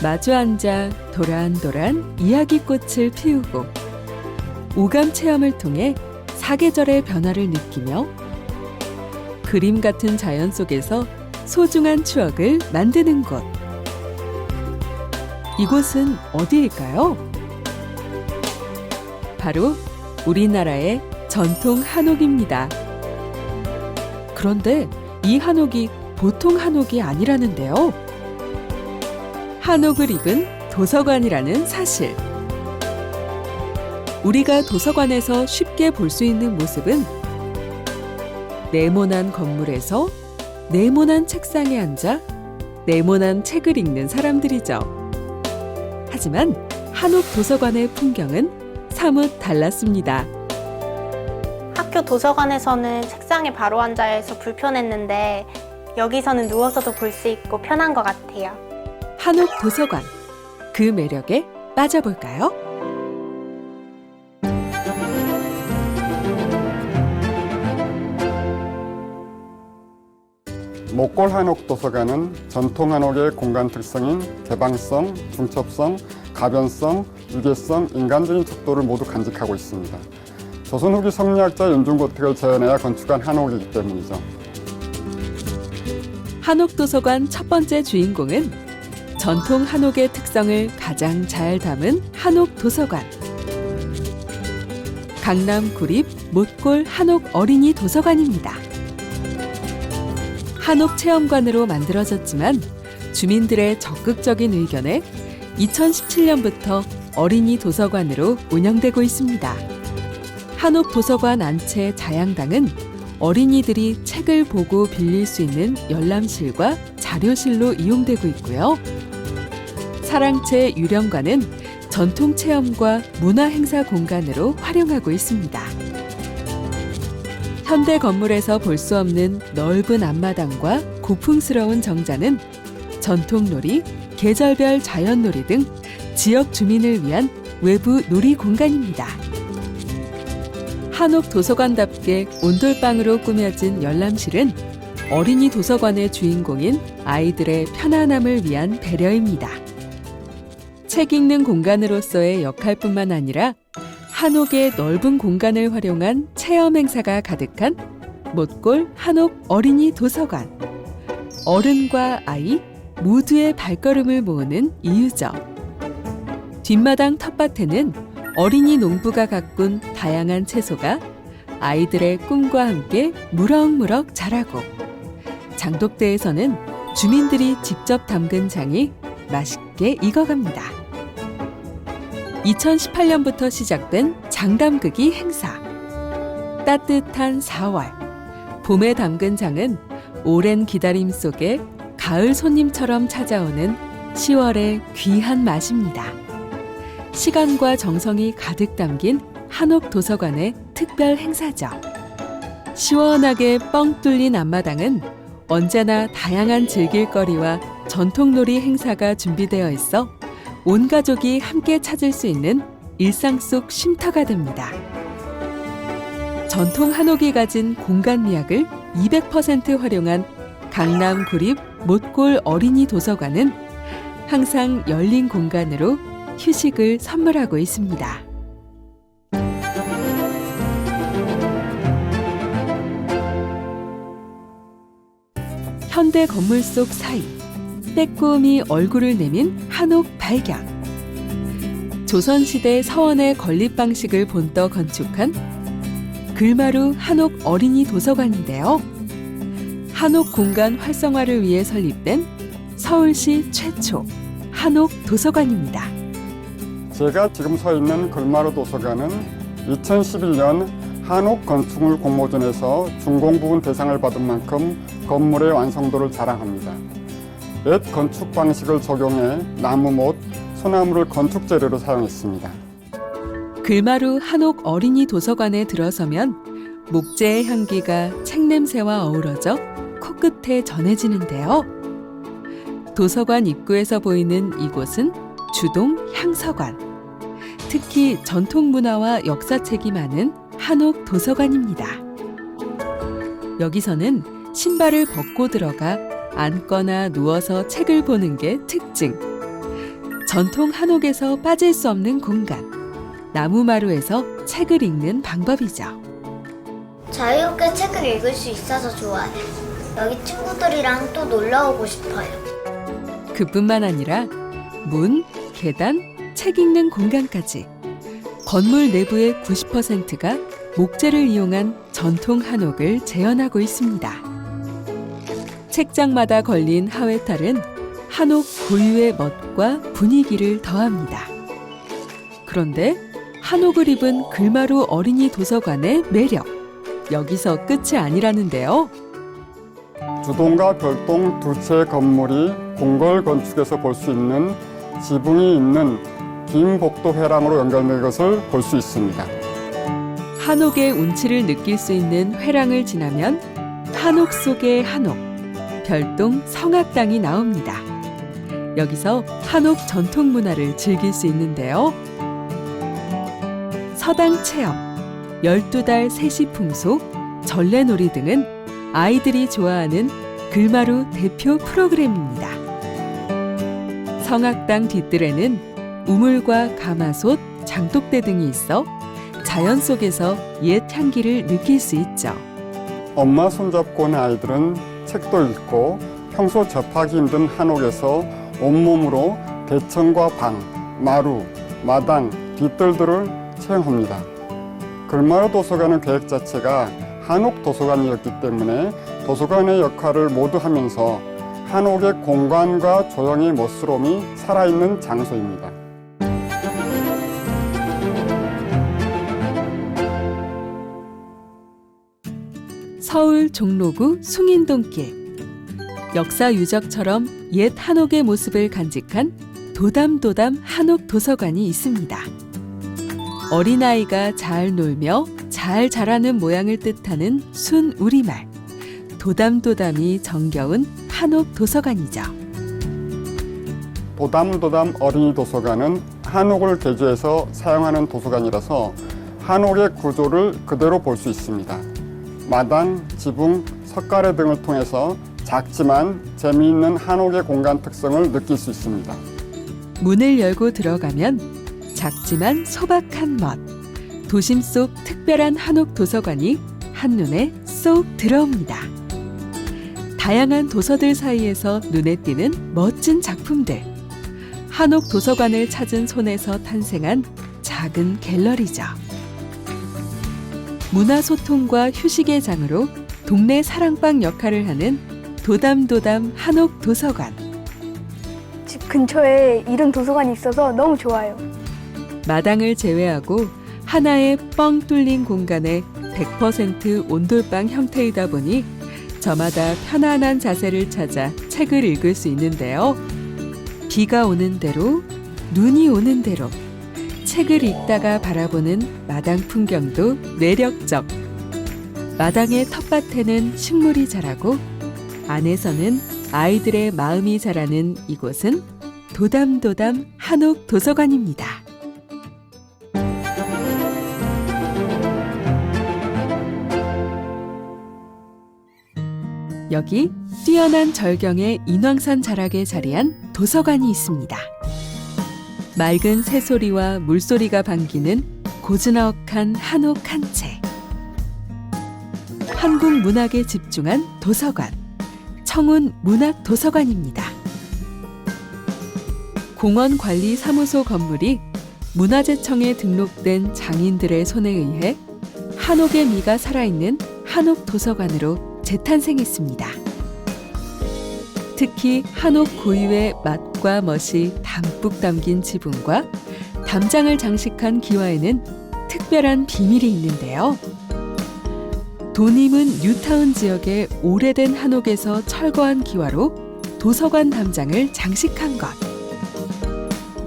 마주 앉아 도란도란 이야기꽃을 피우고 오감 체험을 통해 사계절의 변화를 느끼며 그림 같은 자연 속에서 소중한 추억을 만드는 곳. 이곳은 어디일까요? 바로 우리나라의 전통 한옥입니다. 그런데 이 한옥이 보통 한옥이 아니라는데요. 한옥을 입은 도서관이라는 사실. 우리가 도서관에서 쉽게 볼 수 있는 모습은 네모난 건물에서 네모난 책상에 앉아 네모난 책을 읽는 사람들이죠. 하지만 한옥 도서관의 풍경은 사뭇 달랐습니다. 학교 도서관에서는 책상에 바로 앉아야 해서 불편했는데 여기서는 누워서도 볼 수 있고 편한 것 같아요. 한옥 도서관, 그 매력에 빠져볼까요? 목골 한옥 도서관은 전통 한옥의 공간 특성인 개방성, 중첩성, 가변성, 유계성, 인간적인 척도를 모두 간직하고 있습니다. 조선 후기 성리학자 연중고택을 재현해야 건축한 한옥이기 때문이죠. 한옥 도서관 첫 번째 주인공은 전통 한옥의 특성을 가장 잘 담은 한옥 도서관. 강남 구립 못골 한옥 어린이 도서관입니다. 한옥 체험관으로 만들어졌지만 주민들의 적극적인 의견에 2017년부터 어린이 도서관으로 운영되고 있습니다. 한옥 도서관 안채 자양당은 어린이들이 책을 보고 빌릴 수 있는 열람실과 자료실로 이용되고 있고요. 사랑채 유령관은 전통 체험과 문화 행사 공간으로 활용하고 있습니다. 현대 건물에서 볼 수 없는 넓은 앞마당과 고풍스러운 정자는 전통놀이, 계절별 자연놀이 등 지역 주민을 위한 외부 놀이 공간입니다. 한옥 도서관답게 온돌방으로 꾸며진 열람실은 어린이 도서관의 주인공인 아이들의 편안함을 위한 배려입니다. 책 읽는 공간으로서의 역할뿐만 아니라 한옥의 넓은 공간을 활용한 체험 행사가 가득한 못골 한옥 어린이 도서관. 어른과 아이 모두의 발걸음을 모으는 이유죠. 뒷마당 텃밭에는 어린이 농부가 가꾼 다양한 채소가 아이들의 꿈과 함께 무럭무럭 자라고, 장독대에서는 주민들이 직접 담근 장이 맛있게 익어갑니다. 2018년부터 시작된 장담그기 행사. 따뜻한 4월, 봄에 담근 장은 오랜 기다림 속에 가을 손님처럼 찾아오는 10월의 귀한 맛입니다. 시간과 정성이 가득 담긴 한옥 도서관의 특별 행사죠. 시원하게 뻥 뚫린 앞마당은 언제나 다양한 즐길거리와 전통놀이 행사가 준비되어 있어 온 가족이 함께 찾을 수 있는 일상 속 쉼터가 됩니다. 전통 한옥이 가진 공간 미학을 200% 활용한 강남 구립 못골 어린이 도서관은 항상 열린 공간으로 휴식을 선물하고 있습니다. 현대 건물 속 사이, 빼꼼히 얼굴을 내민 한옥 발견. 조선시대 서원의 건립 방식을 본떠 건축한 글마루 한옥 어린이 도서관인데요. 한옥 공간 활성화를 위해 설립된 서울시 최초 한옥 도서관입니다. 제가 지금 서 있는 글마루 도서관은 2011년 한옥 건축물 공모전에서 준공 부분 대상을 받은 만큼 건물의 완성도를 자랑합니다. 옛 건축 방식을 적용해 나무못, 소나무를 건축 재료로 사용했습니다. 글마루 한옥 어린이 도서관에 들어서면 목재의 향기가 책 냄새와 어우러져 코끝에 전해지는데요. 도서관 입구에서 보이는 이곳은 주동 향서관. 특히 전통 문화와 역사책이 많은 한옥 도서관입니다. 여기서는 신발을 벗고 들어가 앉거나 누워서 책을 보는 게 특징. 전통 한옥에서 빠질 수 없는 공간, 나무마루에서 책을 읽는 방법이죠. 자유롭게 책을 읽을 수 있어서 좋아요. 여기 친구들이랑 또 놀러 오고 싶어요. 그뿐만 아니라 문, 계단, 책 읽는 공간까지 건물 내부의 90%가 목재를 이용한 전통 한옥을 재현하고 있습니다. 책장마다 걸린 하회탈은 한옥 고유의 멋과 분위기를 더합니다. 그런데 한옥을 입은 글마루 어린이 도서관의 매력, 여기서 끝이 아니라는데요. 주동과 별동 두 채 건물이 궁궐 건축에서 볼 수 있는 지붕이 있는 김복도 회랑으로 연결된 것을 볼 수 있습니다. 한옥의 운치를 느낄 수 있는 회랑을 지나면 한옥 속의 한옥, 별동 성악당이 나옵니다. 여기서 한옥 전통 문화를 즐길 수 있는데요. 서당 체험, 12달 세시 풍속, 전래놀이 등은 아이들이 좋아하는 글마루 대표 프로그램입니다. 성악당 뒷뜰에는 우물과 가마솥, 장독대 등이 있어 자연 속에서 옛 향기를 느낄 수 있죠. 엄마 손잡고 온 아이들은 책도 읽고 평소 접하기 힘든 한옥에서 온몸으로 대청과 방, 마루, 마당, 뒷뜰들을 체험합니다. 글마루 도서관의 계획 자체가 한옥 도서관이었기 때문에 도서관의 역할을 모두 하면서 한옥의 공간과 조형의 멋스러움이 살아있는 장소입니다. 서울 종로구 숭인동길. 역사 유적처럼 옛 한옥의 모습을 간직한 도담도담 한옥 도서관이 있습니다. 어린아이가 잘 놀며 잘 자라는 모양을 뜻하는 순우리말, 도담도담이 정겨운 한옥 도서관이죠. 도담도담 어린이 도서관은 한옥을 개조해서 사용하는 도서관이라서 한옥의 구조를 그대로 볼 수 있습니다. 마당, 지붕, 석가래 등을 통해서 작지만 재미있는 한옥의 공간 특성을 느낄 수 있습니다. 문을 열고 들어가면 작지만 소박한 멋, 도심 속 특별한 한옥 도서관이 한눈에 쏙 들어옵니다. 다양한 도서들 사이에서 눈에 띄는 멋진 작품들, 한옥 도서관을 찾은 손에서 탄생한 작은 갤러리죠. 문화소통과 휴식의 장으로 동네 사랑방 역할을 하는 도담도담 한옥 도서관. 집 근처에 이런 도서관이 있어서 너무 좋아요. 마당을 제외하고 하나의 뻥 뚫린 공간에 100% 온돌방 형태이다 보니 저마다 편안한 자세를 찾아 책을 읽을 수 있는데요. 비가 오는 대로, 눈이 오는 대로 책을 읽다가 바라보는 마당 풍경도 매력적. 마당의 텃밭에는 식물이 자라고 안에서는 아이들의 마음이 자라는 이곳은 도담도담 한옥 도서관입니다. 여기 뛰어난 절경의 인왕산 자락에 자리한 도서관이 있습니다. 맑은 새소리와 물소리가 반기는 고즈넉한 한옥 한 채. 한국 문학에 집중한 도서관, 청운 문학도서관입니다. 공원관리사무소 건물이 문화재청에 등록된 장인들의 손에 의해 한옥의 미가 살아있는 한옥도서관으로 재탄생했습니다. 특히 한옥 고유의 맛과 멋이 담뿍 담긴 지붕과 담장을 장식한 기와에는 특별한 비밀이 있는데요. 도님은 뉴타운 지역의 오래된 한옥에서 철거한 기와로 도서관 담장을 장식한 것.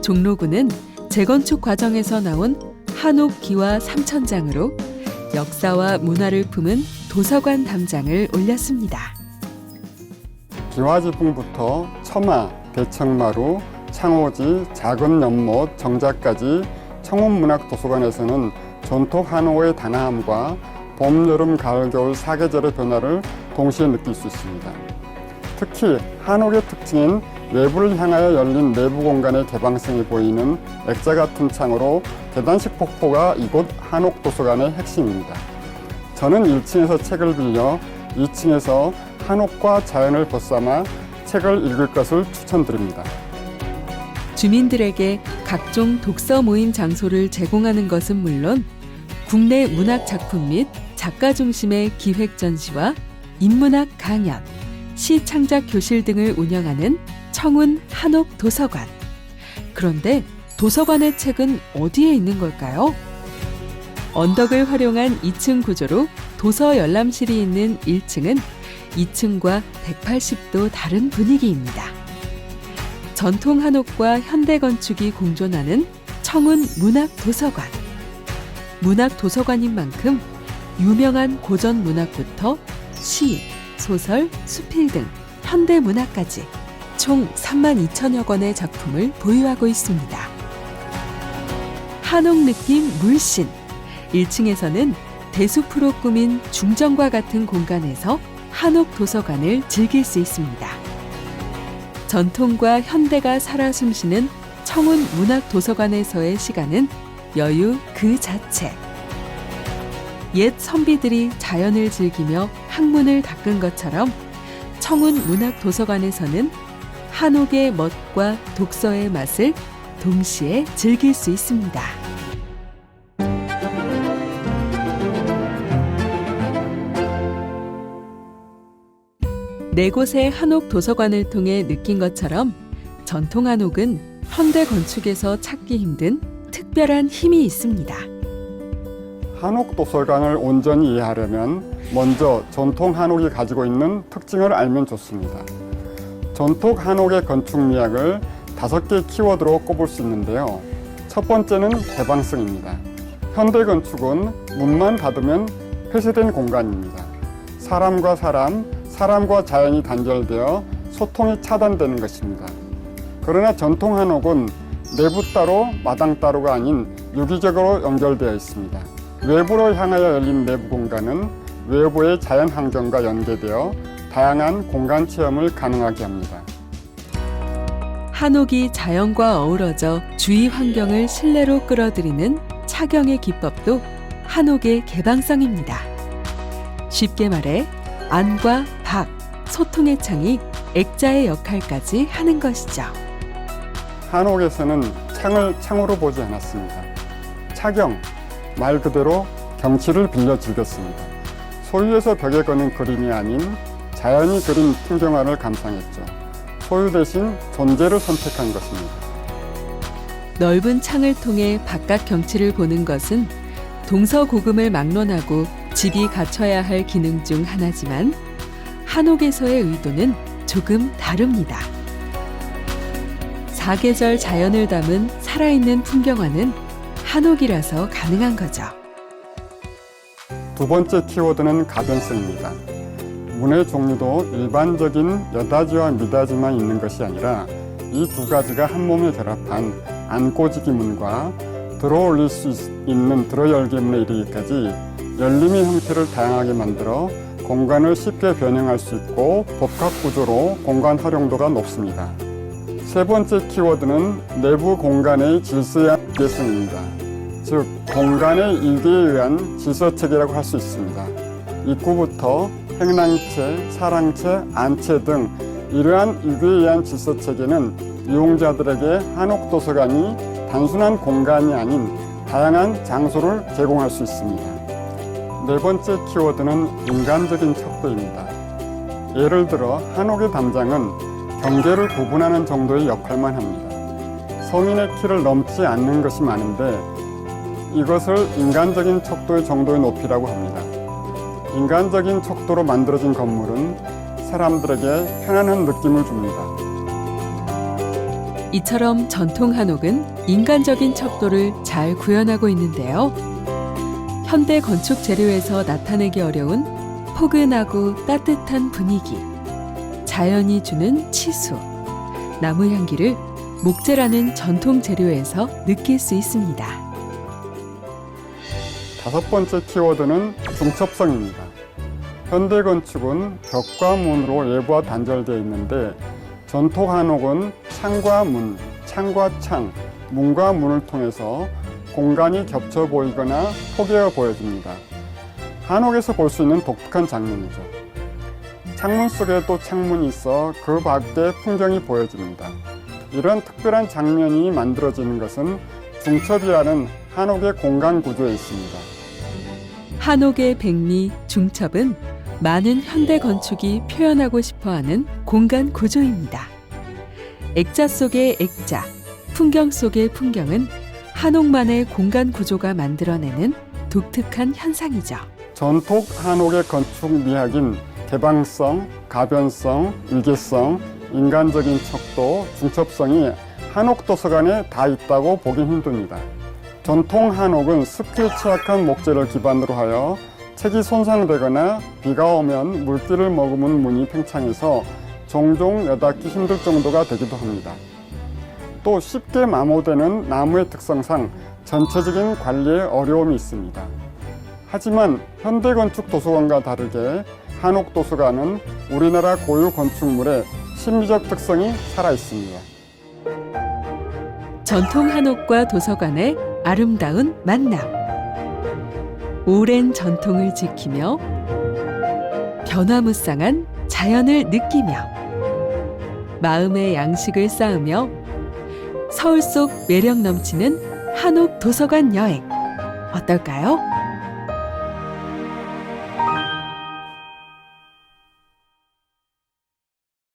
종로구는 재건축 과정에서 나온 한옥 기와 3,000장으로 역사와 문화를 품은 도서관 담장을 올렸습니다. 기와지붕부터 처마, 대청마루, 창호지, 작은 연못, 정자까지 청운문학도서관에서는 전통 한옥의 단아함과 봄, 여름, 가을, 겨울 사계절의 변화를 동시에 느낄 수 있습니다. 특히 한옥의 특징인 외부를 향하여 열린 내부 공간의 개방성이 보이는 액자 같은 창으로 계단식 폭포가 이곳 한옥도서관의 핵심입니다. 저는 1층에서 책을 빌려 2층에서 한옥과 자연을 벗삼아 책을 읽을 것을 추천드립니다. 주민들에게 각종 독서 모임 장소를 제공하는 것은 물론 국내 문학 작품 및 작가 중심의 기획 전시와 인문학 강연, 시 창작 교실 등을 운영하는 청운 한옥 도서관. 그런데 도서관의 책은 어디에 있는 걸까요? 언덕을 활용한 2층 구조로 도서 열람실이 있는 1층은 2층과 180도 다른 분위기입니다. 전통 한옥과 현대 건축이 공존하는 청운 문학도서관. 문학도서관인 만큼 유명한 고전 문학부터 시, 소설, 수필 등 현대 문학까지 총 32,000여 권의 작품을 보유하고 있습니다. 한옥 느낌 물씬. 1층에서는 대숲으로 꾸민 중정과 같은 공간에서 한옥 도서관을 즐길 수 있습니다. 전통과 현대가 살아 숨쉬는 청운 문학도서관에서의 시간은 여유 그 자체. 옛 선비들이 자연을 즐기며 학문을 닦은 것처럼 청운 문학도서관에서는 한옥의 멋과 독서의 맛을 동시에 즐길 수 있습니다. 네 곳의 한옥 도서관을 통해 느낀 것처럼 전통 한옥은 현대 건축에서 찾기 힘든 특별한 힘이 있습니다. 한옥 도서관을 온전히 이해하려면 먼저 전통 한옥이 가지고 있는 특징을 알면 좋습니다. 전통 한옥의 건축 미학을 5개 키워드로 꼽을 수 있는데요. 첫 번째는 개방성입니다. 현대 건축은 문만 닫으면 폐쇄된 공간입니다. 사람과 사람, 사람과 자연이 단절되어 소통이 차단되는 것입니다. 그러나 전통 한옥은 내부 따로 마당 따로가 아닌 유기적으로 연결되어 있습니다. 외부로 향하여 열린 내부 공간은 외부의 자연 환경과 연계되어 다양한 공간 체험을 가능하게 합니다. 한옥이 자연과 어우러져 주위 환경을 실내로 끌어들이는 차경의 기법도 한옥의 개방성입니다. 쉽게 말해 안과 밖, 소통의 창이 액자의 역할까지 하는 것이죠. 한옥에서는 창을 창으로 보지 않았습니다. 차경, 말 그대로 경치를 빌려 즐겼습니다. 소유에서 벽에 거는 그림이 아닌 자연이 그린 풍경화를 감상했죠. 소유 대신 존재를 선택한 것입니다. 넓은 창을 통해 바깥 경치를 보는 것은 동서고금을 막론하고 집이 갖춰야 할 기능 중 하나지만 한옥에서의 의도는 조금 다릅니다. 사계절 자연을 담은 살아있는 풍경화는 한옥이라서 가능한 거죠. 두 번째 키워드는 가변성입니다. 문의 종류도 일반적인 여다지와 미다지만 있는 것이 아니라 이 두 가지가 한 몸에 결합한 안꼬지기 문과 들어올릴 수 있는 들어열기 문에 이르기까지 열림의 형태를 다양하게 만들어 공간을 쉽게 변형할 수 있고 복합 구조로 공간 활용도가 높습니다. 세 번째 키워드는 내부 공간의 질서에 의한 이계성입니다. 즉, 공간의 이계에 의한 질서체계라고 할 수 있습니다. 입구부터 행랑채, 사랑채, 안채 등 이러한 이계에 의한 질서체계는 이용자들에게 한옥도서관이 단순한 공간이 아닌 다양한 장소를 제공할 수 있습니다. 네 번째 키워드는 인간적인 척도입니다. 예를 들어 한옥의 담장은 경계를 구분하는 정도의 역할만 합니다. 성인의 키를 넘지 않는 것이 많은데 이것을 인간적인 척도의 정도의 높이라고 합니다. 인간적인 척도로 만들어진 건물은 사람들에게 편안한 느낌을 줍니다. 이처럼 전통 한옥은 인간적인 척도를 잘 구현하고 있는데요. 현대 건축 재료에서 나타내기 어려운 포근하고 따뜻한 분위기, 자연이 주는 치수, 나무 향기를 목재라는 전통 재료에서 느낄 수 있습니다. 다섯 번째 키워드는 중첩성입니다. 현대 건축은 벽과 문으로 외부와 단절되어 있는데 전통 한옥은 창과 문, 창과 창, 문과 문을 통해서 공간이 겹쳐 보이거나 포개어 보여집니다. 한옥에서 볼 수 있는 독특한 장면이죠. 창문 속에도 창문이 있어 그 밖에 풍경이 보여집니다. 이런 특별한 장면이 만들어지는 것은 중첩이라는 한옥의 공간 구조에 있습니다. 한옥의 백미, 중첩은 많은 현대 건축이 표현하고 싶어하는 공간 구조입니다. 액자 속의 액자, 풍경 속의 풍경은 한옥만의 공간 구조가 만들어내는 독특한 현상이죠. 전통 한옥의 건축 미학인 개방성, 가변성, 일개성, 인간적인 척도, 중첩성이 한옥 도서관에 다 있다고 보긴 힘듭니다. 전통 한옥은 습기에 취약한 목재를 기반으로 하여 책이 손상되거나 비가 오면 물기를 머금은 문이 팽창해서 종종 여닫기 힘들 정도가 되기도 합니다. 또 쉽게 마모되는 나무의 특성상 전체적인 관리에 어려움이 있습니다. 하지만 현대건축 도서관과 다르게 한옥도서관은 우리나라 고유 건축물의 심리적 특성이 살아있습니다. 전통 한옥과 도서관의 아름다운 만남. 오랜 전통을 지키며 변화무쌍한 자연을 느끼며 마음의 양식을 쌓으며 서울 속 매력 넘치는 한옥 도서관 여행 어떨까요?